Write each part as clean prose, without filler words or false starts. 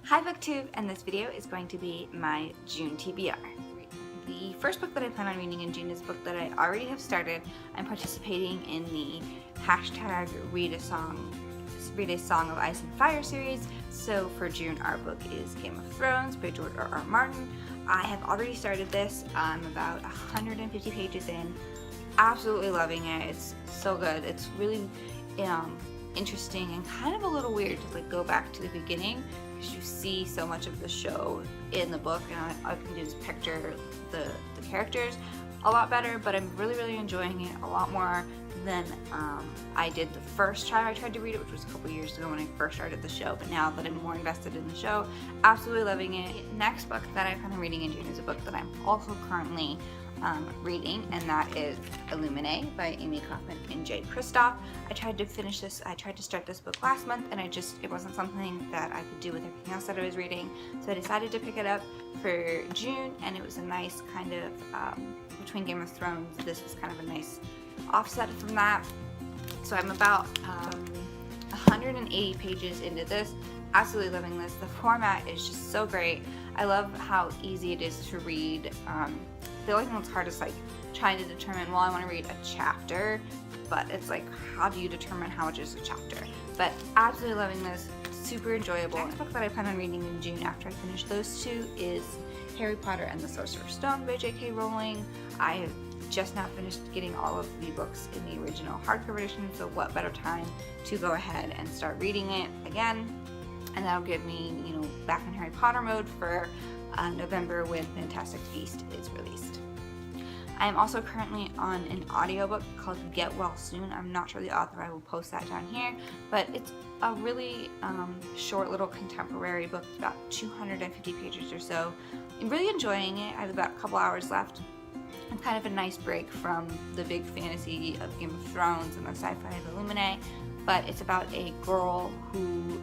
Hi BookTube, and this video is going to be my June TBR. The first book that I plan on reading in June is a book that I already have started. I'm participating in the hashtag Read a Song of Ice and Fire series. So for June, our book is Game of Thrones by George R.R. Martin. I have already started this. I'm about 150 pages in. Absolutely loving it. It's so good. It's really interesting and kind of a little weird to go back to the beginning, because you see so much of the show in the book, and all I can do is picture the characters a lot better. But I'm really enjoying it a lot more than I did the first time I tried to read it, which was a couple years ago when I first started the show. But now that I'm more invested in the show, absolutely loving it. Next book that I plan on reading in June is a book that I'm also currently reading, and that is Illuminated by Amy Kaufman and Jay Kristoff. I tried to start this book last month, and it wasn't something that I could do with everything else that I was reading, so I decided to pick it up for June, and it was a nice kind of, between Game of Thrones, this was kind of a nice offset from that. So I'm about 180 pages into this. Absolutely loving this. The format is just so great. I love how easy it is to read. The only thing that's hard is trying to determine, well, I want to read a chapter, but it's how do you determine how much is a chapter? But absolutely loving this, super enjoyable. The next book that I plan on reading in June after I finish those two is Harry Potter and the Sorcerer's Stone by J.K. Rowling. I have just now finished getting all of the books in the original hardcover edition, so what better time to go ahead and start reading it again, and that'll get me, back in Harry Potter mode for November when Fantastic Beasts is released. I am also currently on an audiobook called Get Well Soon. I'm not sure the author. I will post that down here, but it's a really short little contemporary book. It's about 250 pages or so. I'm really enjoying it. I have about a couple hours left. It's kind of a nice break from the big fantasy of Game of Thrones and the sci-fi of Illuminated, but it's about a girl who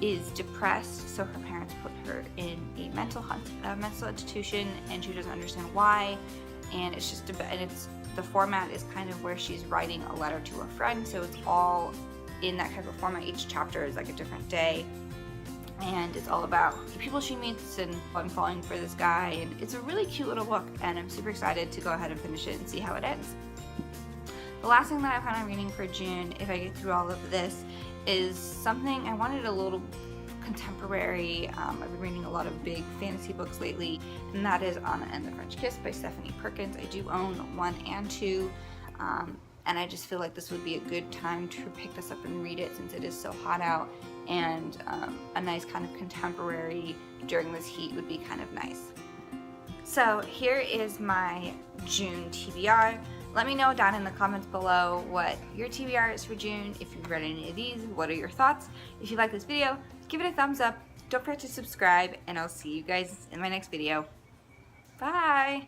is depressed, so her parents put her in a mental institution, and she doesn't understand why. And the format is kind of where she's writing a letter to a friend, so it's all in that type of format. Each chapter is a different day, and it's all about the people she meets, and I'm falling for this guy, and it's a really cute little book, and I'm super excited to go ahead and finish it and see how it ends. The last thing that I plan on reading for June, if I get through all of this, is something I wanted a little contemporary. I've been reading a lot of big fantasy books lately, and that is Anna and the French Kiss by Stephanie Perkins. I do own 1 and 2, and I just feel like this would be a good time to pick this up and read it since it is so hot out, and a nice kind of contemporary during this heat would be kind of nice. So here is my June TBR. Let me know down in the comments below what your TBR is for June. If you've read any of these, what are your thoughts? If you like this video, give it a thumbs up. Don't forget to subscribe, and I'll see you guys in my next video. Bye!